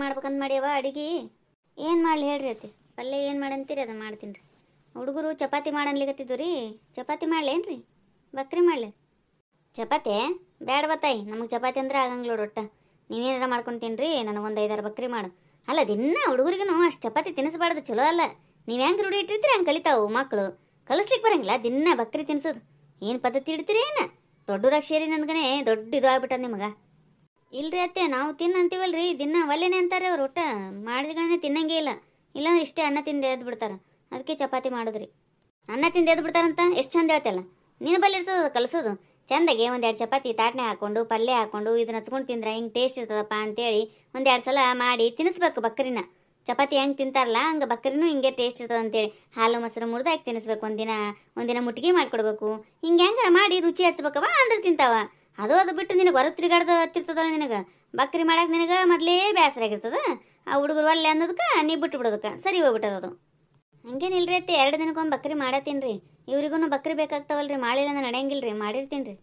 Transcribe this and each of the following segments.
ಮಾಡ್ಬೇಕಂತ ಮಾಡ್ಯವ ಅಡಿಗೆ ಏನು ಮಾಡಲಿ ಹೇಳ್ರಿ ಅತ್ತಿ ಪಲ್ಯ ಏನು ಮಾಡಂತೀರಿ ಅದನ್ನು ಮಾಡ್ತೀನಿ ರೀ. ಹುಡುಗರು ಚಪಾತಿ ಮಾಡನ್ಲಿಕತ್ತಿದ್ದು ರೀ. ಚಪಾತಿ ಮಾಡ್ಲೇನು ರೀ ಬಕ್ರಿ ಮಾಡಲಿ? ಚಪಾತಿ ಬೇಡ ತಾಯಿ, ನಮಗೆ ಚಪಾತಿ ಅಂದ್ರೆ ಆಗಂಗಿಲ್ಲ ಒಟ್ಟ. ನೀವೇನಾರ ಮಾಡ್ಕೊಂಡು ತಿನ್ರಿ, ನನಗೊಂದು 5-6 ಬಕ್ರಿ ಮಾಡು. ಅಲ್ಲ ದಿನ ಹುಡುಗರಿಗೂ ಅಷ್ಟು ಚಪಾತಿ ತಿನ್ನಿಸ್ಬಾರ್ದು, ಚಲೋ ಅಲ್ಲ. ನೀವು ಹೆಂಗೆ ರೂಢಿ ಇಟ್ಟಿರ್ತೀರಿ ಹಂಗೆ ಕಲಿತಾವು ಮಕ್ಕಳು. ಕಲಿಸ್ಲಿಕ್ಕೆ ಬರಂಗಿಲ್ಲ ದಿನ ಬಕ್ರಿ ತಿನ್ಸೋದು. ಏನು ಪದ್ಧತಿ ಇಡ್ತೀರಿ ಏನು? ದೊಡ್ಡೂರಾಗ ಸೇರಿ ನನ್ಗನೆ ದೊಡ್ಡ ಇದು ಆಗ್ಬಿಟ್ಟದ ನಿಮಗೆ. ಇಲ್ರಿ ಅತ್ತೆ, ನಾವು ತಿನ್ನಂತೀವಲ್ರಿ ದಿನ ಒಲ್ಲೆನೆ ಅಂತಾರೆ ಅವ್ರು. ಒಟ್ಟ ಮಾಡಿದ್ಗಳನ್ನೇ ತಿನ್ನಂಗೇ ಇಲ್ಲ. ಇಲ್ಲಾಂದ್ರೆ ಇಷ್ಟೇ ಅನ್ನ ತಿಂದು ಎದ್ದು ಬಿಡ್ತಾರೆ. ಅದಕ್ಕೆ ಚಪಾತಿ ಮಾಡಿದ್ರಿ. ಅನ್ನ ತಿಂದು ಎದ್ದು ಬಿಡ್ತಾರಂತ ಎಷ್ಟು ಚಂದ ಹೇಳ್ತಲ್ಲ. ನೀನು ಬಲ್ಲಿ ಇರ್ತದ ಕಲಿಸೋದು ಚಂದಾಗೆ. 1-2 ಚಪಾತಿ ತಾಟ್ನೆ ಹಾಕ್ಕೊಂಡು ಪಲ್ಯ ಹಾಕ್ಕೊಂಡು ಇದನ್ನ ಹಚ್ಕೊಂಡು ತಿಂದ್ರೆ ಹಿಂಗೆ ಟೇಸ್ಟ್ ಇರ್ತದಪ್ಪ ಅಂತೇಳಿ 1-2 ಸಲ ಮಾಡಿ ತಿನ್ನಿಸ್ಬೇಕು ಬಕ್ರಿನ. ಚಪಾತಿ ಹೆಂಗೆ ತಿಂತಾರಲ್ಲ ಹಂಗೆ ಬಕ್ರಿನೂ ಹಿಂಗೆ ಟೇಸ್ಟ್ ಇರ್ತದೆ ಅಂತೇಳಿ ಹಾಲು ಮೊಸರು ಮುರಿದು ಹಾಕಿ ತಿನ್ನಿಸ್ಬೇಕು. ಒಂದಿನ ಮುಟ್ಟಿಗೆ ಮಾಡಿಕೊಡ್ಬೇಕು. ಹಿಂಗೆ ಹೆಂಗಾರ ಮಾಡಿ ರುಚಿ ಹಚ್ಬೇಕವ ಅಂದ್ರೆ ತಿಂತಾವ. ಅದು ಬಿಟ್ಟು ನಿನಗೆ ಹೊರಗೆ ತಿರುಗಾಡ್ದು ಹತ್ತಿರ್ತದಲ್ಲ ನಿನಗೆ ಬಕ್ರಿ ಮಾಡಕ್ಕೆ. ನಿನಗೆ ಮೊದಲೇ ಬೇಸರ ಆಗಿರ್ತದ. ಆ ಹುಡುಗರು ಒಲ್ಲೆ ಅನ್ನೋದಕ್ಕೆ ನೀ ಬಿಟ್ಟು ಬಿಡೋದಕ್ಕೆ ಸರಿ ಹೋಗ್ಬಿಟ್ಟದದು. ಹಂಗೇನಿಲ್ರಿ ಅತ್ತೆ, 2 ದಿನಕ್ಕೊಮ್ಮೆ ಬಕ್ರಿ ಮಾಡತ್ತೀನಿ ರೀ. ಇವ್ರಿಗೂ ಬಕ್ರಿ ಬೇಕಾಗ್ತಾವಲ್ರಿ, ಮಾಡಿಲ್ಲ ಅಂದ್ರೆ ನಡೆಯಂಗಿಲ್ಲ ರೀ. ಮಾಡಿರ್ತೀನಿ ರೀ.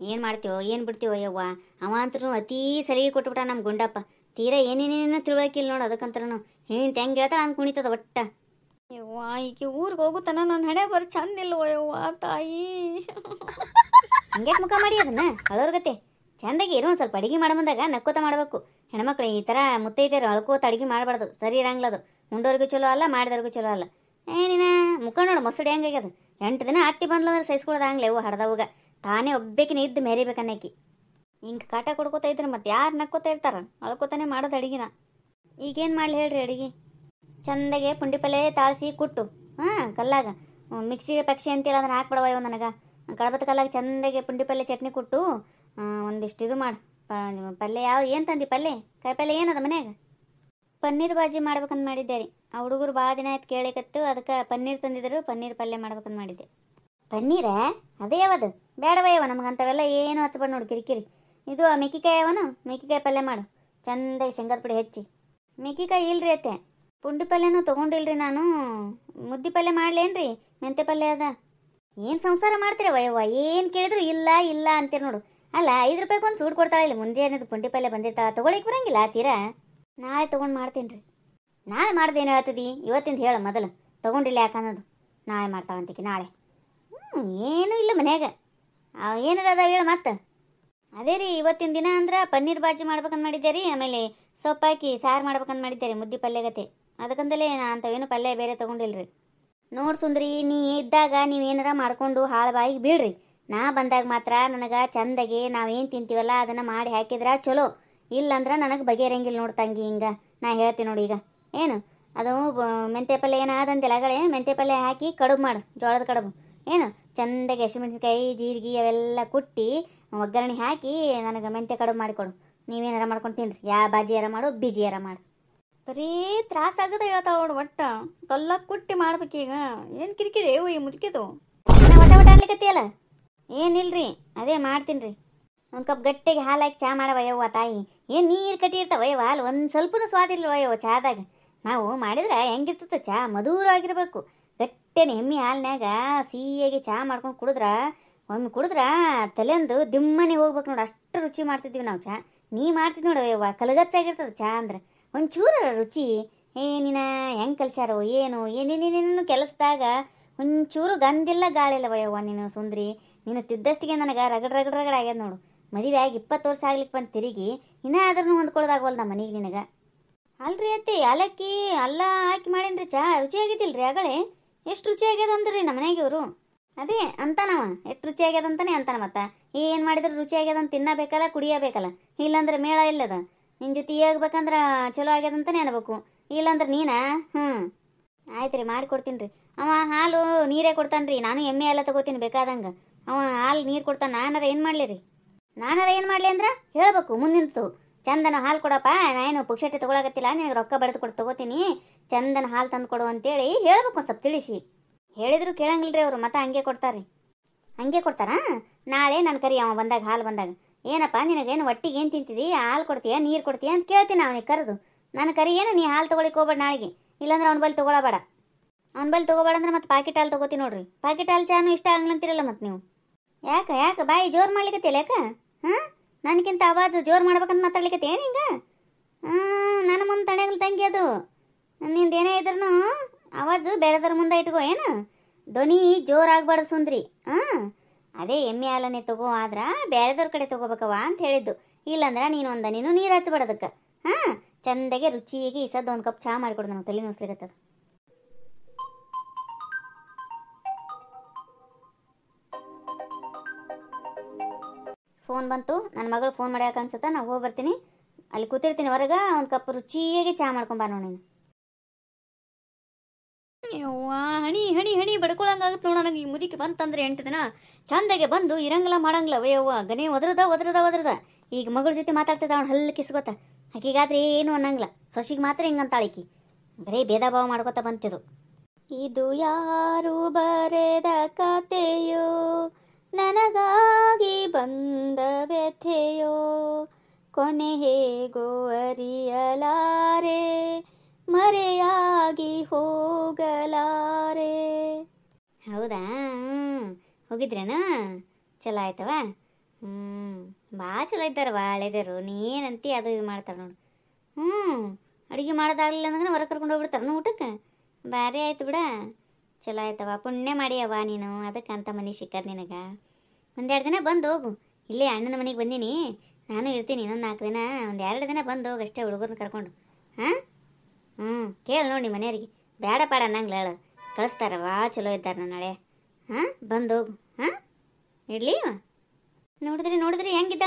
ಏನು ಮಾಡ್ತೀವೋ ಏನು ಬಿಡ್ತೀವೋ ಯವ್ವ. ಅವ ಅಂತೂ ಅತೀ ಸಲಿಗೆ ಕೊಟ್ಬಿಟ್ಟ ನಮ್ಮ ಗುಂಡಪ್ಪ. ತೀರಾ ಏನೇನೇನೋ ತಿಳ್ಬೇಕಿಲ್ಲ ನೋಡು. ಅದಕ್ಕಂತಾನು ಹೆಂಗೆ ಹೇಳ್ತಾಳೆ ಹಂಗೆ ಕುಣಿತದ ಒಟ್ಟ. ಯವ್ವ ಈಕೆ ಊರಿಗೆ ಹೋಗುತ್ತಾನ ನನ್ನ ಹಣೆ ಬರ ಚಂದ ಇಲ್ವ ಯವ್ವ ತಾಯಿ. ಹಂಗೆ ಮುಖ ಮಾಡಿ ಅದನ್ನ ಅಳೋರ್ಗತ್ತೆ ಚಂದಾಗಿ ಇರೋ. ಒಂದು ಸ್ವಲ್ಪ ಅಡುಗೆ ಮಾಡೋ ಮುಂದಾಗ ನಕ್ಕೋತ ಮಾಡಬೇಕು. ಹೆಣ್ಮಕ್ಳು ಈ ಥರ ಮುತ್ತೈದೆಯರು ಅಳ್ಕೋತ ಅಡುಗೆ ಮಾಡಬಾರ್ದು, ಸರಿ ಇರಂಗಿಲ್ಲದು. ಉಂಡೋರ್ಗೂ ಚಲೋ ಅಲ್ಲ, ಮಾಡಿದವ್ರಿಗೂ ಚಲೋ ಅಲ್ಲ. ಏನಿನ ಮುಖ ನೋಡು ಮೊಸಡಿ ಹೆಂಗಾಗ್ಯದ. 8 ದಿನ ಅತ್ತಿ ಬಂದ್ಲಂದ್ರೆ ಸಹಿಸ್ಕೊಳೋದಾಗ್ಲೇ ಅವು ಹಡ್ದವಾಗ. ತಾನೇ ಒಬ್ಬೇಕಿನ ಇದ್ದು ಮೇರಿಬೇಕನ್ನಕಿ. ಹಿಂಗೆ ಕಾಟ ಕೊಡ್ಕೋತ ಇದ್ರೆ ಮತ್ತೆ ಯಾರು ನಕ್ಕೋತಾ ಇರ್ತಾರ? ಅಳ್ಕೋತಾನೆ ಮಾಡೋದು ಅಡುಗೆನ. ಈಗೇನು ಮಾಡಲಿ ಹೇಳ್ರಿ ಅಡುಗೆ? ಚಂದಾಗೆ ಪುಂಡಿ ಪಲ್ಯ ತಾಳಿಸಿ ಕುಟ್ಟು ಕಲ್ಲಾಗ ಮಿಕ್ಸಿ ಪಕ್ಷಿ ಅಂತಿಲ್ಲ ಅದನ್ನು ಹಾಕ್ಬಿಡವ ಇವ ನನಗೆ. ಕಳಬತ್ತ ಕಲ್ಲಾಗ ಚಂದಾಗೆ ಪುಂಡಿ ಪಲ್ಯ ಚಟ್ನಿ ಕುಟ್ಟು ಒಂದಿಷ್ಟು ಇದು ಮಾಡು. ಪಲ್ಯ ಏನು ತಂದಿ ಪಲ್ಯ? ಕಾಯಿ ಪಲ್ಯ ಏನದ ಮನ್ಯಾಗ? ಪನ್ನೀರ್ ಬಾಜಿ ಮಾಡ್ಬೇಕಂತ ಮಾಡಿದ್ದೆ ರೀ. ಆ ಹುಡುಗರು ಭಾಳ ದಿನ ಆಯ್ತು ಕೇಳಿಕತ್ತು. ಅದಕ್ಕೆ ಪನ್ನೀರ್ ತಂದಿದ್ರು. ಪನ್ನೀರ್ ಪಲ್ಯ ಮಾಡ್ಬೇಕಂತ ಮಾಡಿದ್ದೆ. ಪನ್ನೀರ ಅದೇ ಯಾವದು? ಬೇಡವಯ್ಯವ ನಮಗಂತವೆಲ್ಲ ಏನು ಹಚ್ಬೇಡ ನೋಡಿ ಕಿರಿಕಿರಿ. ಇದು ಮೆಕ್ಕಿಕಾಯಿ ಅವನು ಮೆಕ್ಕಿಕಾಯಿ ಪಲ್ಯ ಮಾಡು ಚಂದಾಗಿ ಶೇಂಗಾದ ಪುಡಿ ಹೆಚ್ಚಿ. ಮೆಕ್ಕಿಕಾಯಿ ಇಲ್ರಿ ಅತ್ತೆ, ಪುಂಡಿ ಪಲ್ಯನೂ ತೊಗೊಂಡಿಲ್ರಿ ನಾನು. ಮುದ್ದೆ ಪಲ್ಯ ಮಾಡ್ಲೇನ್ರಿ? ಮೆಂತೆ ಪಲ್ಯ ಅದ. ಏನು ಸಂಸಾರ ಮಾಡ್ತೀರ ವಯ್ಯವ್ವ? ಏನು ಕೇಳಿದ್ರು ಇಲ್ಲ ಇಲ್ಲ ಅಂತೀರಿ ನೋಡು. ಅಲ್ಲ 5 ರೂಪಾಯಿಗೆ ಒಂದು ಸೂಟ್ ಕೊಡ್ತಾಳೆ ಇಲ್ಲಿ. ಮುಂದೆ ಏನಿದು ಪುಂಡಿ ಪಲ್ಯ ಬಂದಿರ್ತಾಳೆ, ತೊಗೊಳಿಕ್ಕೆ ಬರಂಗಿಲ್ಲ ತೀರಾ. ನಾಳೆ ತೊಗೊಂಡು ಮಾಡ್ತೀನಿ ರೀ. ನಾಳೆ ಮಾಡ್ದು ಏನು ಹೇಳ್ತಿದ್ದಿ? ಇವತ್ತಿಂದ ಹೇಳು ಮೊದಲು. ತೊಗೊಂಡಿಲ್ಲ ಯಾಕನ್ನೋದು. ನಾಳೆ ಮಾಡ್ತಾವಂತಿಕೆ ನಾಳೆ. ಏನೂ ಇಲ್ಲ ಮನ್ಯಾಗ. ಏನದ ಹೇಳು ಮತ್ತೆ. ಅದೇ ರೀ ಇವತ್ತಿನ ದಿನ ಅಂದ್ರೆ ಪನ್ನೀರ್ ಬಾಜಿ ಮಾಡ್ಬೇಕಂತ ಮಾಡಿದ್ದೆ ರೀ. ಆಮೇಲೆ ಸೊಪ್ಪು ಹಾಕಿ ಸಾರು ಮಾಡ್ಬೇಕಂತ ಮಾಡಿದ್ದೆ ರೀ, ಮುದ್ದೆ ಪಲ್ಯಗತೆ. ಅದಕ್ಕಂದಲೇ ನಾ ಅಂಥವೇನು ಪಲ್ಯ ಬೇರೆ ತೊಗೊಂಡಿಲ್ರಿ. ನೋಡಿ ಸುಂದ್ರಿ, ನೀ ಇದ್ದಾಗ ನೀವೇನಾರ ಮಾಡ್ಕೊಂಡು ಹಾಳು ಬಾಯಿಗೆ ಬೀಳ್ರಿ. ನಾ ಬಂದಾಗ ಮಾತ್ರ ನನಗೆ ಚಂದಾಗೆ ನಾವೇನು ತಿಂತೀವಲ್ಲ ಅದನ್ನು ಮಾಡಿ ಹಾಕಿದ್ರೆ ಚಲೋ. ಇಲ್ಲಂದ್ರೆ ನನಗೆ ಬಗೆಹರಂಗಿಲ್ಲ ನೋಡಿ ತಂಗಿ. ಹಿಂಗೆ ನಾ ಹೇಳ್ತೀನಿ ನೋಡಿ. ಈಗ ಏನು ಅದು ಮೆಂತೆ ಪಲ್ಯ ಏನಾದಂತಿಲ್ಲ ಆಗಡೆ ಮೆಂತೆ ಪಲ್ಯ ಹಾಕಿ ಕಡುಬು ಮಾಡು, ಜೋಳದ ಕಡುಬು. ಏನು ಚಂದಾಗಿ ಹಸಿಮೆಣಸಿನ್ಕಾಯಿ ಜೀರಿಗೆ ಅವೆಲ್ಲ ಕುಟ್ಟಿ ಒಗ್ಗರಣೆ ಹಾಕಿ ನನಗೆ ಮೆಂತೆ ಕಡುಬು ಮಾಡಿಕೊಡು. ನೀವೇನಾರ ಮಾಡ್ಕೊಂಡು ತಿನ್ರಿ. ಯಾವ ಬಾಜಿಯಾರ ಮಾಡು, ಬಿಜಿಯಾರ ಮಾಡು. ಬರೀ ತ್ರಾಸಾಗದ ಹೇಳ್ತಾವ ನೋಡು. ಒಟ್ಟ ಕಲ್ಲ ಕುಟ್ಟಿ ಮಾಡ್ಬೇಕೀಗ. ಏನು ಕಿರಿಕಿರಿ ಈ ಮುದುಕಿದು? ಒಟ ಒಟ ಅನ್ಲಿಕತ್ತಿಯಲ್ಲ. ಏನಿಲ್ರಿ ಅದೇ ಮಾಡ್ತೀನಿ ರೀ. ಒಂದು ಕಪ್ ಗಟ್ಟಿಗೆ ಹಾಲು ಹಾಕಿ ಚಾ ಮಾಡವಯ್ಯವ್ವ ತಾಯಿ. ಏನು ನೀರು ಕಟ್ಟಿರ್ತಾವಯ್ಯವ ಹಾಲು ಒಂದು ಸ್ವಲ್ಪನೂ ಸ್ವಾದ ಇಲ್ವಯ್ಯವ ಚಾದಾಗ. ನಾವು ಮಾಡಿದ್ರೆ ಹೆಂಗಿರ್ತದೆ ಚಾ? ಮಧುರವಾಗಿರ್ಬೇಕು. ಗಟ್ಟೆನೆ ಎಮ್ಮೆ ಹಾಲಿನಾಗ ಸಿಹಿಯಾಗಿ ಚಾ ಮಾಡ್ಕೊಂಡು ಕುಡಿದ್ರೆ ಒಮ್ಮೆ ಕುಡಿದ್ರೆ ತಲೆಂದು ದಿಮ್ಮನೆ ಹೋಗ್ಬೇಕು ನೋಡಿ. ಅಷ್ಟು ರುಚಿ ಮಾಡ್ತಿದ್ವಿ ನಾವು ಚಾ. ನೀ ಮಾಡ್ತಿದ್ವಿ ನೋಡವ್ವ, ಕಲಗಚ್ಚಾಗಿರ್ತದೆ ಚಾ ಅಂದ್ರೆ. ಒಂಚೂರು ರುಚಿ ಏನಿನ ಹೆಂಗೆ ಕಲ್ಸ್ಯಾರೋ ಏನೋ. ಏನೇನೇನೇನು ಕೆಲಸದಾಗ ಒಂಚೂರು ಗಂಧಿಲ್ಲ ಗಾಳಿಲ್ಲವಯ್ಯವ್ವ ನೀನು ಸುಂದ್ರಿ. ನೀನು ತಿದ್ದಷ್ಟಿಗೆ ನನಗೆ ರಗಡ್ ಆಗ್ಯದ ನೋಡು. ಮದುವೆ ಆಗಿ 20 ವರ್ಷ ಆಗ್ಲಿಕ್ಕೆ ಬಂದು ತಿರುಗಿ ಇನ್ನೂ ಆದ್ರೂ ಹೊಂದ್ಕೊಳ್ದಾಗವಲ್ದು ನಮ್ಮ ಮನೆಗೆ ನಿನಗೆ. ಅಲ್ರಿ ಅತ್ತಿ, ಯಾಲಕ್ಕಿ ಅಲ್ಲ ಹಾಕಿ ಮಾಡೀನಿ ರೀ ಚಾ. ರುಚಿಯಾಗಿದ್ದಿಲ್ರಿ ಆಗಲೇ. ಎಷ್ಟು ರುಚಿಯಾಗ್ಯದ ಅಂದ್ರಿ ನಮ್ಮ ಮನೆಗೆ ಇವರು. ಅದೇ ಅಂತಾನವ ಎಷ್ಟು ರುಚಿಯಾಗ್ಯದ ಅಂತಾನೆ ಅಂತಾನ. ಮತ್ತೆ ಏನು ಮಾಡಿದ್ರೆ ರುಚಿಯಾಗ್ಯದ ಅಂತ ತಿನ್ನಬೇಕಲ್ಲ, ಕುಡಿಯಬೇಕಲ್ಲ. ಇಲ್ಲಾಂದ್ರೆ ಮೇಳ ಇಲ್ಲದ. ನಿನ್ನ ಜೊತೆ ಆಗ್ಬೇಕಂದ್ರೆ ಚಲೋ ಆಗ್ಯದಂತಾನೆ ಅನ್ಬೇಕು. ಇಲ್ಲಾಂದ್ರೆ ನೀನಾ ಆಯ್ತು ರೀ ಮಾಡಿಕೊಡ್ತೀನಿ ರೀ. ಅವ ಹಾಲು ನೀರೇ ಕೊಡ್ತಾನೆ ರೀ. ನಾನು ಎಮ್ಮೆ ಎಲ್ಲ ತಗೋತೀನಿ ಬೇಕಾದಂಗೆ. ಅವ ಹಾಲು ನೀರು ಕೊಡ್ತಾನೆ. ನಾನಾರ ಏನು ಮಾಡಲಿ ರೀ? ನಾನಾರ ಏನು ಮಾಡಲಿ ಅಂದ್ರೆ ಹೇಳ್ಬೇಕು ಮುಂದಿಂತು. ಚಂದನ ಹಾಲು ಕೊಡಪ್ಪ, ನಾನೇನು ಪುಕ್ಷಟೆ ತೊಗೊಳಕತ್ತಿಲ್ಲ, ನಿನಗೆ ರೊಕ್ಕ ಬಡ್ದು ಕೊಟ್ಟು ತೊಗೋತೀನಿ, ಚಂದನ ಹಾಲು ತಂದು ಕೊಡು ಅಂತೇಳಿ ಹೇಳ್ಬೇಕು. ಒಂದು ಸ್ವಲ್ಪ ತಿಳಿಸಿ ಹೇಳಿದ್ರು ಕೇಳಂಗಿಲ್ಲ ರೀ ಅವರು. ಮತ್ತೆ ಹಂಗೆ ಕೊಡ್ತಾರೆ. ಹಂಗೆ ಕೊಡ್ತಾರಾ? ನಾಳೆ ನನ್ನ ಕರಿ ಅವ ಬಂದಾಗ, ಹಾಲು ಬಂದಾಗ, ಏನಪ್ಪ ನಿನಗೇನು ಒಟ್ಟಿಗೆ ಏನು ತಿಂತಿದ್ದಿ? ಹಾಲು ಕೊಡ್ತೀಯಾ ನೀರು ಕೊಡ್ತೀಯಾ ಅಂತ ಕೇಳ್ತೀನಿ ಅವನಿಗೆ ಕರೆದು. ನನ್ನ ಕರಿ ಏನು ನೀ ಹಾಲು ತೊಗೊಳಿಕ್ಕೆ ಹೋಗ್ಬೇಡ ನಾಳೆಗೆ. ಇಲ್ಲಾಂದ್ರೆ ಅವ್ನ ಬಲ್ಲಿ ತೊಗೊಳಬೇಡ. ಅವ್ನ ಬಲ್ಲಿ ತೊಗೋಬೇಡ ಅಂದ್ರೆ ಮತ್ತೆ ಪಾಕೆಟ್ ಹಾಲು ತೊಗೋತೀನಿ ನೋಡ್ರಿ. ಪಾಕೆಟ್ ಹಾಲು ಚಾನು ಇಷ್ಟ ಆಗ್ಲಂತೀರಲ್ಲ ಮತ್ತೆ ನೀವು. ಯಾಕೆ ಬಾಯಿ ಜೋರು ಮಾಡ್ಲಿಕ್ಕತ್ತಿಲ್ಲ? ಯಾಕೆ ನನಗಿಂತ ಆವಾಜು ಜೋರು ಮಾಡ್ಬೇಕಂತ ಮಾತಾಡ್ಲಿಕ್ಕತ್ತೇನು ಹಿಂಗೆ? ನನ್ನ ಮುಂದೆ ತಡೆಗಲ್ ತಂಗಿ ಅದು ನಿಂದು ಏನೇ ಇದ್ರೂ ಆವಾಜು ಬೇರೆದರ ಮುಂದೆ ಇಟ್ಕೋ ಏನು ಧ್ವನಿ ಜೋರಾಗಬಾರ್ದು ಸುಂದ್ರಿ. ಅದೇ ಎಮ್ಮೆ ಹಾಲನ್ನೇ ತಗೋ ಆದ್ರ ಬೇರೆದವ್ರ ಕಡೆ ತಗೋಬೇಕವ ಅಂತ ಹೇಳಿದ್ದು. ಇಲ್ಲಾಂದ್ರೆ ನೀನು ನೀರು ಹಚ್ಬೇಡದಕ್ಕೆ. ಚಂದಾಗೆ ರುಚಿಯಾಗಿ ಈ ಸದ್ದು ಒಂದು ಕಪ್ ಚಹಾ ಮಾಡಿಕೊಡು, ನನಗೆ ತಲೆ ನುಸ್ಲಿಕತ್ತದ. ಫೋನ್ ಬಂತು, ನನ್ನ ಮಗಳು ಫೋನ್ ಮಾಡ್ಯಾಕ ಅನ್ಸುತ್ತಾ. ನಾವು ಹೋಗಿ ಬರ್ತೀನಿ, ಅಲ್ಲಿ ಕೂತಿರ್ತೀನಿ ಹೊರಗೆ. ಒಂದು ಕಪ್ ರುಚಿಯಾಗಿ ಚಹಾ ಮಾಡ್ಕೊಂಬ ನೋಡಿ ನೀನು. ಹಣಿ ಹಣಿ ಹಣಿ ಬಡ್ಕೊಳಂಗಾಗತ್ತೆ ನೋಡ. ನನಗೆ ಈ ಮುದಿಕೆ ಬಂತಂದ್ರೆ 8 ದಿನ ಚಂದಾಗೆ ಬಂದು ಇರಂಗಿಲ್ಲ ಮಾಡಂಗಿಲ್ಲ. ವಯ್ಯವ್ವ ಗನಿ ಒದ್ರದ. ಈಗ ಮಗಳ ಜೊತೆ ಮಾತಾಡ್ತಿದ್ದ ಅವ್ನು ಹಲ್ಲು ಕಿಸ್ಕೊತ. ಆಕಿಗಾದ್ರೆ ಏನು ಅನ್ನಂಗಿಲ್ಲ, ಸೊಸಿಗೆ ಮಾತ್ರ ಹಿಂಗಂತಾಳಿಕಿ. ಬರೀ ಭೇದ ಭಾವ ಮಾಡ್ಕೊತ ಬಂತಿದ್ದು. ಇದು ಯಾರು ಬರೆದ ಕತೆಯೋ, ನನಗಾಗಿ ಬಂದ ವ್ಯಥೆಯೋ, ಕೊನೆ ಹೇಗೋ ಅರಿಯಲಾರೆ, ಮರೆಯಾಗಿ ಹೋಗಲಾರೆ. ಹೌದಾ? ಹೋಗಿದ್ರೇನ? ಚಲೋ ಆಯ್ತವ? ಭಾಳ ಚಲೋ ಇದ್ದಾರವ ಹಳೆದೇರು. ನೀನಂತಿ ಅದು ಇದು ಮಾಡ್ತಾರೆ ನೋಡು. ಅಡುಗೆ ಮಾಡೋದಾಗಲಿಲ್ಲ ಅಂದ್ರೆ ಹೊರಗೆ ಕರ್ಕೊಂಡು ಹೋಗ್ಬಿಡ್ತಾರೆ ಊಟಕ್ಕೆ. ಭಾರಿ ಆಯ್ತು ಬಿಡ, ಚಲೋ ಆಯ್ತವ. ಪುಣ್ಯ ಮಾಡಿಯವ್ವ ನೀನು, ಅದಕ್ಕೆ ಅಂತ ಮನೆ ಸಿಕ್ಕದ್ ನಿನಗೆ. 1-2 ದಿನ ಬಂದು ಹೋಗು. ಇಲ್ಲೇ ಅಣ್ಣನ ಮನೆಗೆ ಬಂದೀನಿ, ನಾನು ಇರ್ತೀನಿ ಇನ್ನೊಂದು 4 ದಿನ. 1-2 ದಿನ ಬಂದು ಹೋಗು ಅಷ್ಟೇ ಹುಡುಗರನ್ನ ಕರ್ಕೊಂಡು. ಕೇಳಿ ನೋಡಿ ಮನೆಯವ್ರಿಗೆ, ಬೇಡ ಪಾಡ ಅನ್ನಂಗಿಲ್ಲ ಹೇಳು, ಕಳಿಸ್ತಾರವ. ಚಲೋ ಇದ್ದಾರೆ ನನ್ನ ನಾಳೆ. ಬಂದು ಹೋಗು. ಇಡ್ಲಿ. ನೋಡಿದ್ರಿ ಹೆಂಗಿದ್ದ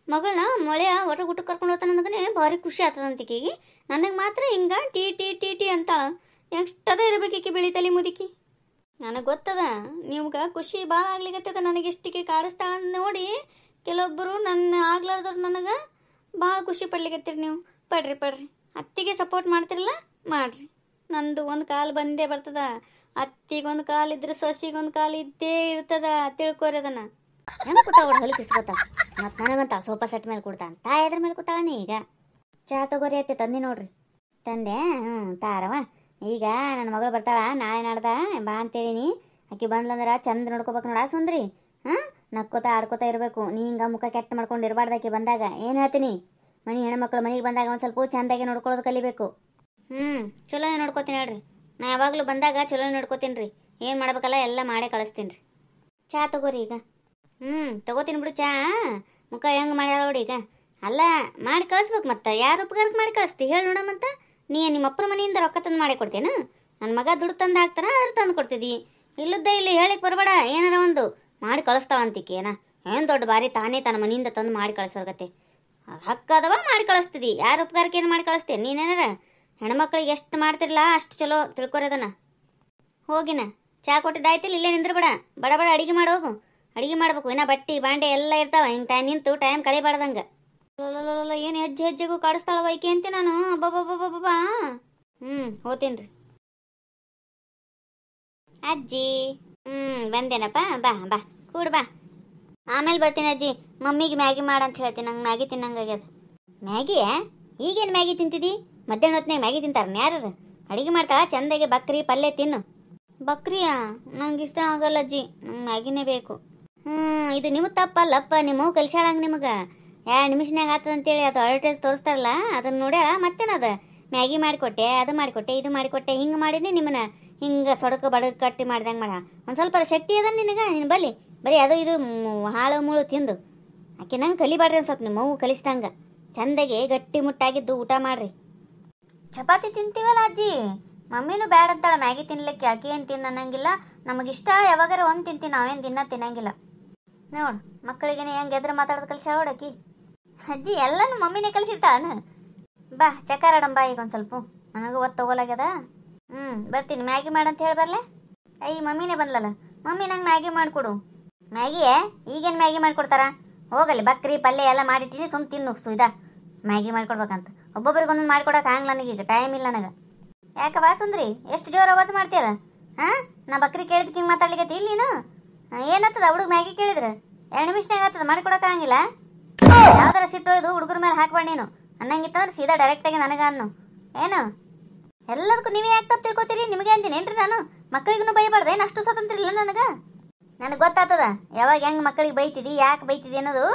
ಮಗಳನ್ನ ಮೊಳೆಯ ಹೊರ ಊಟಕ್ಕೆ ಕರ್ಕೊಂಡು ಹೋಗ್ತಾನೆ ಅಂದಗನೆ ಭಾರಿ ಖುಷಿ ಆಗ್ತದಂತಿಕೀಗಿ. ನನಗೆ ಮಾತ್ರ ಹಿಂಗ ಟಿ ಟಿ ಟಿ ಟಿ ಅಂತಾಳ. ಎಷ್ಟದ ಇರಬೇಕೀಕಿ ಬೆಳಿತಲಿ ಮುದುಕಿ. ನನಗೆ ಗೊತ್ತದ ನಿಮ್ಗೆ ಖುಷಿ ಭಾಳ ಆಗ್ಲಿಕತ್ತದ. ನನಗೆ ಎಷ್ಟಿಗೆ ಕಾಡಿಸ್ತಾಳ ನೋಡಿ ಕೆಲವೊಬ್ಬರು ನನ್ನ ಆಗ್ಲಾರ್ದವ್ರು ನನಗೆ ಭಾಳ ಖುಷಿ ಪಡ್ಲಿಕತ್ತೀರಿ ನೀವು. ಪಡ್ರಿ ಅತ್ತಿಗೆ ಸಪೋರ್ಟ್ ಮಾಡ್ತಿರಲ್ಲ, ಮಾಡ್ರಿ. ನಂದು ಒಂದು ಕಾಲು ಬಂದೇ ಬರ್ತದ. ಅತ್ತಿಗೊಂದು ಕಾಲು ಇದ್ರೆ ಸೊಸಿಗೊಂದು ಕಾಲು ಇದ್ದೇ ಇರ್ತದ, ತಿಳ್ಕೊರಿ ಅದನ್ನ. ಹೆಂಗೆ ಕೂತಾವಳು ಹೊಲಿ ಕಿಸ್ಕೊತ. ಮತ್ತು ನನಗಂತ ಸೋಫಾ ಸೆಟ್ ಮೇಲೆ ಕೊಡ್ತಾನೆ, ತಾಯಿ ಅದ್ರ ಮೇಲೆ ಕೂತಾಳನಿ. ಈಗ ಚಹಾ ತಗೋರಿ ಅತ್ತೆ ತಂದೆ ನೋಡ್ರಿ. ತಂದೆ ತಾರವ. ಈಗ ನನ್ನ ಮಗಳು ಬರ್ತಾಳ ನಾಳೆ ನಾಡ್ದ ಬಾ ಅಂತೇಳಿನಿ. ಆಕೆ ಬಂದ್ಲಂದ್ರೆ ಚಂದ ನೋಡ್ಕೋಬೇಕು ನೋಡ ಸುಂದ್ರಿ. ನಕ್ಕೋತ ಆಡ್ಕೋತಾ ಇರಬೇಕು. ನೀ ಹಿಂಗೆ ಮುಖ ಕೆಟ್ಟ ಮಾಡ್ಕೊಂಡು ಇರಬಾರ್ದು. ಆಕೆ ಬಂದಾಗ ಏನು ಹೇಳ್ತೀನಿ, ಹೆಣ್ಮಕ್ಳು ಮನೆಗೆ ಬಂದಾಗ ಒಂದು ಸ್ವಲ್ಪ ಚಂದಾಗಿ ನೋಡ್ಕೊಳ್ಳೋದು ಕಲಿಬೇಕು. ಚಲೋನೇ ನೋಡ್ಕೋತೀನಿ ಹೇಳ್ರಿ. ನಾ ಯಾವಾಗಲೂ ಬಂದಾಗ ಚಲೋನೇ ನೋಡ್ಕೋತೀನಿ ರೀ. ಏನು ಮಾಡ್ಬೇಕಲ್ಲ ಎಲ್ಲ ಮಾಡೇ ಕಳಿಸ್ತೀನಿ ರೀ. ಚಹಾ ತಗೋರಿ ಈಗ. ತಗೋತೀನಿ ಬಿಡು ಚಹಾ. ಮುಖ ಹೆಂಗೆ ಮಾಡ್ಯಾಳ ನೋಡಿ ಈಗ. ಅಲ್ಲ ಮಾಡಿ ಕಳಿಸ್ಬೇಕು. ಮತ್ತೆ ಯಾರು ಉಪಕಾರಕ್ಕೆ ಮಾಡಿ ಕಳಿಸ್ತಿ ಹೇಳಿ ನೋಡಮ್ಮಂತ. ನೀ ನಿಮ್ಮ ಅಪ್ಪನ ಮನೆಯಿಂದ ರೊಕ್ಕ ತಂದು ಮಾಡಿ ಕೊಡ್ತೇನ? ನನ್ನ ಮಗ ದುಡ್ಡು ತಂದು ಹಾಕ್ತಾನ, ಅದ್ರ ತಂದು ಕೊಡ್ತಿದ್ದಿ. ಇಲ್ಲದ್ದ ಇಲ್ಲಿ ಹೇಳಿಕ್ ಬರಬೇಡ. ಏನಾರ ಒಂದು ಮಾಡಿ ಕಳಿಸ್ತಾವಂತಿಕೆ ಏನ? ಏನು ದೊಡ್ಡ ಬಾರಿ ತಾನೇ ತನ್ನ ಮನೆಯಿಂದ ತಂದು ಮಾಡಿ ಕಳಿಸೋರ್ಗತ್ತೆ. ಹಕ್ಕದವ ಮಾಡಿ ಕಳಿಸ್ತಿದ್ದಿ. ಯಾರು ಉಪಕಾರಕ್ಕೆ ಏನು ಮಾಡಿ ಕಳಿಸ್ತೇನೆ ನೀನೇನಾರ? ಹೆಣ್ಮಕ್ಳಿಗೆ ಎಷ್ಟು ಮಾಡ್ತಿರಲ್ಲ ಅಷ್ಟು ಚಲೋ ತಿಳ್ಕೊರೋದನ್ನ. ಹೋಗಿನ ಚಹಾ ಕೊಟ್ಟಿದ್ದಾಯ್ತಿಲ್ಲ, ಇಲ್ಲೇ ನಿಂದ್ರಬೇಡ. ಬಡ ಅಡಿಗೆ ಮಾಡಿ ಹೋಗು. ಅಡಿಗೆ ಮಾಡ್ಬೇಕು. ಇನ್ನ ಬಟ್ಟಿ ಬಾಂಡೆ ಎಲ್ಲ ಇರ್ತಾವ. ಹಿಂಗೆ ನಿಂತು ಟೈಮ್ ಕಳಿಬಾರ್ದಂಗೆ. ಏನು ಹೆಜ್ಜೆಗೂ ಕಾಡಿಸ್ತಾಳವ ಈಕೆ ಅಂತೆ ನಾನು. ಬಾಬಾ ಹೋತೀನ್ರಿ. ಅಜ್ಜಿ ಬಂದೇನಪ್ಪ. ಬಾ ಕೂಡು ಬಾ. ಆಮೇಲೆ ಬರ್ತೀನಿ ಅಜ್ಜಿ. ಮಮ್ಮಿಗೆ ಮ್ಯಾಗಿ ಮಾಡಂತ ಹೇಳ್ತೀನಿ. ನಂಗೆ ಮ್ಯಾಗಿ ತಿನ್ನಂಗಾಗ್ಯದ. ಮ್ಯಾಗಿಯಾ? ಈಗೇನು ಮ್ಯಾಗಿ ತಿಂತಿದ್ದಿ? ಮಧ್ಯಾಹ್ನ ಹೊತ್ತಿನಾಗ ಮ್ಯಾಗಿ ತಿಂತಾರ ಯಾರು? ಅಡಿಗೆ ಮಾಡ್ತಾಳ ಚಂದಾಗೆ ಬಕ್ರಿ ಪಲ್ಯ ತಿನ್ನು. ಬಕ್ರಿಯಾ? ನಂಗೆ ಇಷ್ಟ ಆಗಲ್ಲ ಅಜ್ಜಿ, ನಂಗೆ ಮ್ಯಾಗಿನೇ ಬೇಕು. ಇದು ನಿಮಗೆ ತಪ್ಪಲ್ಲಪ್ಪ. ನಿಮ್ಮ ಕಲ್ಸಾಳಂಗೆ ನಿಮಗೆ 2 ನಿಮಿಷನಾಗ ಆಗ್ತದಂತೇಳಿ ಅದು ಅಡ್ವರ್ಟೈಸ್ ತೋರಿಸ್ತಾರಲ್ಲ, ಅದನ್ನ ನೋಡ್ಯಾಳ. ಮತ್ತೇನದ ಮ್ಯಾಗಿ ಮಾಡಿಕೊಟ್ಟೆ, ಅದು ಮಾಡಿಕೊಟ್ಟೆ, ಇದು ಮಾಡಿಕೊಟ್ಟೆ, ಹಿಂಗೆ ಮಾಡಿದ್ನಿ ನಿಮ್ಮನ್ನ. ಹಿಂಗೆ ಸೊಡಕು ಬಡಕು ಕಟ್ಟಿ ಮಾಡ್ದಂಗೆ ಮಾಡ. ಒಂದು ಸ್ವಲ್ಪ ಶಕ್ತಿ ಅದ ನಿನಗೆ. ನೀನು ಬರೀ ಅದು ಇದು ಹಾಳು ಮೂಳು ತಿಂದು ಆಕೆ ನಂಗೆ ಕಲಿಬಾಡ್ರಿ. ಒಂದು ಸ್ವಲ್ಪ ನಿಮ್ಮ ಮಗು ಕಲಿಸ್ದಂಗೆ ಚಂದಾಗೆ ಗಟ್ಟಿ ಮುಟ್ಟಾಗಿದ್ದು ಊಟ ಮಾಡ್ರಿ. ಚಪಾತಿ ತಿಂತೀವಲ್ಲ ಅಜ್ಜಿ. ಮಮ್ಮಿನೂ ಬ್ಯಾಡ ಅಂತಾಳ ಮ್ಯಾಗಿ ತಿನ್ಲಿಕ್ಕೆ. ಆಕೆ ಏನು ತಿನ್ನಂಗಿಲ್ಲ. ನಮಗಿಷ್ಟ ಯಾವಾಗಾರ ಒಂದು ತಿಂತೀನಿ, ನಾವೇನು ದಿನ ತಿನ್ನಂಗಿಲ್ಲ. ನೋಡು ಮಕ್ಕಳಿಗೇನೆ ಹೆಂಗೆ ಎದ್ರ ಮಾತಾಡೋದು ಕಲಿಸಾಳ ನೋಡಕಿ. ಅಜ್ಜಿ ಎಲ್ಲನೂ ಮಮ್ಮಿನೇ ಕಲಿಸಿರ್ತಾಳ. ಬಾ ಚಕ್ಕಾರಾಡಂಬಾ ಈಗ ಒಂದು ಸ್ವಲ್ಪ. ನನಗೂ ಒತ್ತು ತಗೋಲಾಗ್ಯದ. ಬರ್ತೀನಿ. ಮ್ಯಾಗಿ ಮಾಡಂತ ಹೇಳಿ ಬರ್ಲೆ? ಅಯ್ಯ ಮಮ್ಮಿನೇ ಬಂದ್ಲಲ್ಲ. ಮಮ್ಮಿ ನಂಗೆ ಮ್ಯಾಗಿ ಮಾಡಿಕೊಡು. ಮ್ಯಾಗಿಯೇ? ಈಗೇನು ಮ್ಯಾಗಿ ಮಾಡಿಕೊಡ್ತಾರ? ಹೋಗಲಿ, ಬಕ್ರಿ ಪಲ್ಯ ಎಲ್ಲ ಮಾಡಿಟ್ಟಿನಿ, ಸುಮ್ ತಿನ್ನು. ಸುಯ್ದ ಮ್ಯಾಗಿ ಮಾಡಿಕೊಡ್ಬೇಕಂತ ಒಬ್ಬೊಬ್ರಿಗೆ ಒಂದೊಂದು ಮಾಡಿಕೊಡಕ್ಕೆ ಆಗಲ್ಲ ನನಗೀಗ. ಟೈಮ್ ಇಲ್ಲ ನನಗೆ. ಯಾಕವ್ವ ಸುಂದ್ರಿ ಎಷ್ಟು ಜೋರು ಆವಾಜ್ ಮಾಡ್ತೀಯಲ್ಲ? ನಾ ಬಕ್ರಿ ಕೇಳಿದಕ್ಕೆ ಹಿಂಗೆ ಮಾತಾಡ್ಲಿಕ್ಕೆ ಇಲ್ಲಿ ನೀನು? ಏನತ್ತದ ಹುಡುಗ ಮ್ಯಾಗಿ ಕೇಳಿದ್ರೆ 2 ನಿಮಿಷನಾಗ ಆಗ್ತದ ಮಾಡಿಕೊಡಕ್ಕೆ ಆಗಂಗಿಲ್ಲ. ಯಾವ್ದಾರ ಸಿಟ್ಟು ಇದು ಹುಡುಗರ ಮೇಲೆ ಹಾಕ್ಬೇಡ ನೀನು. ಅನ್ನಂಗಿತ್ತಂದ್ರೆ ಸೀದಾ ಡೈರೆಕ್ಟಾಗಿ ನನಗೆ ಅನ್ನು. ಏನು ಎಲ್ಲದಕ್ಕೂ ನೀವೇ ಯಾಕೆ ತಪ್ಪು ತಿಳ್ಕೊತೀರಿ? ನಿಮಗೆ ಅಂತೀನಿ ಏನ್ರಿ ನಾನು? ಮಕ್ಕಳಿಗೂ ಬೈಬಾರ್ದು ಏನು? ಅಷ್ಟು ಸ್ವತಂತ್ರ ಇಲ್ಲ ನನಗೆ ಗೊತ್ತಾಗ್ತದ ಯಾವಾಗ ಹೆಂಗೆ ಮಕ್ಕಳಿಗೆ ಬೈತಿದ್ದಿ, ಯಾಕೆ ಬೈತಿದ್ದಿ ಅನ್ನೋದು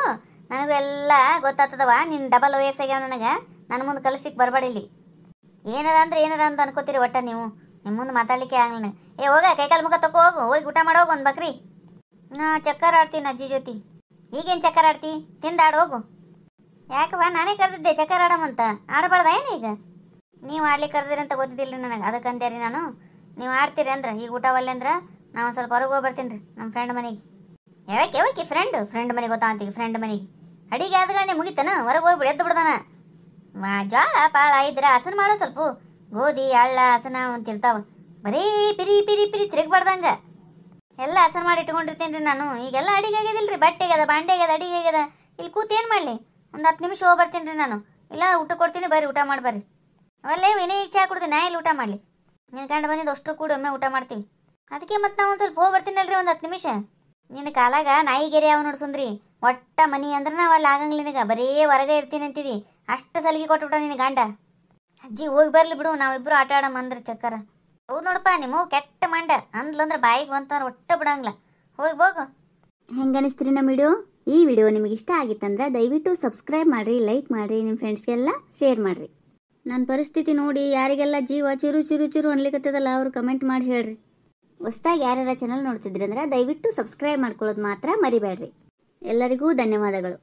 ನನಗೂ ಎಲ್ಲ ಗೊತ್ತಾಗ್ತದವ. ನಿನ್ನ ಡಬಲ್ ವಯಸ್ಸಾಗ್ಯಾವ ನನಗೆ. ನನ್ನ ಮುಂದೆ ಕಲಿಸ್ಲಿಕ್ಕೆ ಬರಬೇಡ ಇಲ್ಲಿ. ಏನಾರ ಅಂತ ಅನ್ಕೋತೀರಿ ಒಟ್ಟ ನೀವು. ನಿಮ್ಮ ಮುಂದೆ ಮಾತಾಡ್ಲಿಕ್ಕೆ ಆಗಲ್ಲ. ಏ ಹೋಗ, ಕೈಕಾಲು ಮುಖ ತಗೋ, ಹೋಗು, ಹೋಗಿ ಊಟ ಮಾಡೋಗು ಒಂದು ಬಕ್ರಿ. ನಾ ಚಕ್ಕರ್ ಆಡ್ತೀನಿ ಅಜ್ಜಿ ಜೊತೆ. ಈಗೇನು ಚಕ್ಕರ್ ಆಡ್ತಿ? ತಿಂದಾಡು ಹೋಗು. ಯಾಕವ್ವ, ನಾನೇ ಕರೆದಿದ್ದೆ ಚಕ್ಕರ್ ಆಡಮಂತ. ಆಡಬಾರ್ದ ಏನು ಈಗ? ನೀವು ಆಡ್ಲಿಕ್ಕೆ ಕರೆದಿರಿ ಅಂತ ಗೊತ್ತಿದ್ದಿಲ್ಲ ನನಗೆ, ಅದಕ್ಕೆ ಅಂದ್ಯಾರಿ ನಾನು. ನೀವು ಆಡ್ತೀರಿ ಅಂದ್ರೆ ಈಗ ಊಟ ಒಲ್ಲೆ ಅಂದ್ರೆ ನಾವು ಸ್ವಲ್ಪ ಹೊರಗೆ ಹೋಗಿ ಬರ್ತೀನಿ ರೀ ನಮ್ಮ ಫ್ರೆಂಡ್ ಮನೆಗೆ. ಯಾವಕ್ಕೆ ಫ್ರೆಂಡ್ ಮನೆಗೆ ಗೊತ್ತಾಂತೀವಿ? ಫ್ರೆಂಡ್ ಮನೆಗೆ ಅಡಿಗೆ ಆದ್ಗಳನ್ನೇ ಮುಗಿತಾನ, ಹೊರಗೆ ಹೋಗ್ಬಿಡಿ, ಎದ್ದು ಬಿಡ್ದಾನ. ಜೋಳ ಪಾಳ ಇದ್ರೆ ಹಸನ ಮಾಡೋ, ಸ್ವಲ್ಪ ಗೋಧಿ ಅಳ್ಳ ಹಸನ ಅಂತಿರ್ತಾವ. ಬರೀ ಪಿರಿ ಪಿರಿ ಪಿರಿ ತಿರುಗ್ಬಾರ್ದಂಗ ಎಲ್ಲ ಹಸನ ಮಾಡಿ ಇಟ್ಕೊಂಡಿರ್ತೀನಿ ರೀ ನಾನು. ಈಗೆಲ್ಲ ಅಡಿಗೆ ಆಗ್ಯದಿಲ್ರಿ, ಬಟ್ಟೆ ಆಗ್ಯದ, ಬಾಂಡೆ ಆಗ್ಯದ, ಅಡಿಗೆ ಆಗ್ಯದ. ಇಲ್ಲಿ ಕೂತು ಏನು ಮಾಡಲಿ? ಒಂದು 10 ನಿಮಿಷ ಹೋಗಿ ಬರ್ತೀನಿ ರೀ ನಾನು. ಇಲ್ಲ ಊಟ ಕೊಡ್ತೀನಿ, ಬರ್ರಿ ಊಟ ಮಾಡಿ ಬರ್ರಿ. ಅವಲ್ಲೇ ವಿನಯ್ ಈಗ ಚಾ ಕುಡ್ದು ನಾ ಇಲ್ಲಿ ಊಟ ಮಾಡಲಿ? ನಿನ್ನ ಗಂಡ ಬಂದಿದ್ದು ಅಷ್ಟು ಕೂಡ ಒಮ್ಮೆ ಊಟ ಮಾಡ್ತೀವಿ. ಅದಕ್ಕೆ ಮತ್ತೆ ನಾವು ಒಂದು ಸ್ವಲ್ಪ ಹೋಗಿ ಬರ್ತೀನಲ್ರಿ, ಒಂದು 10 ನಿಮಿಷ. ನಿನ್ನ ಕಾಲಾಗ ನಾಯಿಗೆರೆ ಅವ ನೋಡಿ ಸುಂದ್ರಿ. ಒಟ್ಟ ಮನಿ ಅಂದ್ರೆ ನಾವು ಅಲ್ಲಿ ಆಗಂಗಿಲ್ಲ ನಿನಗೆ, ಬರೀ ಹೊರಗೆ ಇರ್ತೀನಿ ಅಂತಿದಿ. ಅಷ್ಟು ಸಲಿಗೆ ಕೊಟ್ಬಿಟ್ಟ ನಿನ್ನ ಗಂಡ. ಅಜ್ಜಿ ಹೋಗಿ ಬರ್ಲಿ ಬಿಡು, ನಾವಿಬ್ಬರು ಆಟ ಆಡಮ್ಮ ಅಂದ್ರೆ ಚಕ್ಕರ. ಹೌದು ನೋಡಪ್ಪ, ನಿಮ್ಮ ಕೆಟ್ಟ ಮಂಡ ಅಂದ್ಲಂದ್ರೆ ಬಾಯಿಗೆ ಬಂತಂದ್ರೆ ಒಟ್ಟ ಬಿಡಂಗಿಲ್ಲ. ಹೋಗಿ ಹೋಗು. ಹೆಂಗೆ ಅನಿಸ್ತೀರಿ ನಮ್ಮ ವಿಡಿಯೋ? ಈ ವಿಡಿಯೋ ನಿಮಗೆ ಇಷ್ಟ ಆಗಿತ್ತಂದ್ರೆ ದಯವಿಟ್ಟು ಸಬ್ಸ್ಕ್ರೈಬ್ ಮಾಡಿರಿ, ಲೈಕ್ ಮಾಡಿರಿ, ನಿಮ್ಮ ಫ್ರೆಂಡ್ಸ್ಗೆಲ್ಲ ಶೇರ್ ಮಾಡಿರಿ. ನನ್ನ ಪರಿಸ್ಥಿತಿ ನೋಡಿ ಯಾರಿಗೆಲ್ಲ ಜೀವ ಚುರು ಚುರು ಚುರು ಅನ್ಲಿಕ್ಕತ್ತದಲ್ಲ ಅವರು ಕಮೆಂಟ್ ಮಾಡಿ ಹೇಳ್ರಿ. ಹೊಸ್ದಾಗಿ ಯಾರ್ಯಾರ ಚಾನಲ್ ನೋಡ್ತಿದ್ರಿ ಅಂದ್ರೆ ದಯವಿಟ್ಟು ಸಬ್ಸ್ಕ್ರೈಬ್ ಮಾಡ್ಕೊಳ್ಳೋದು ಮಾತ್ರ ಮರಿಬೇಡ್ರಿ. ಎಲ್ಲರಿಗೂ ಧನ್ಯವಾದಗಳು.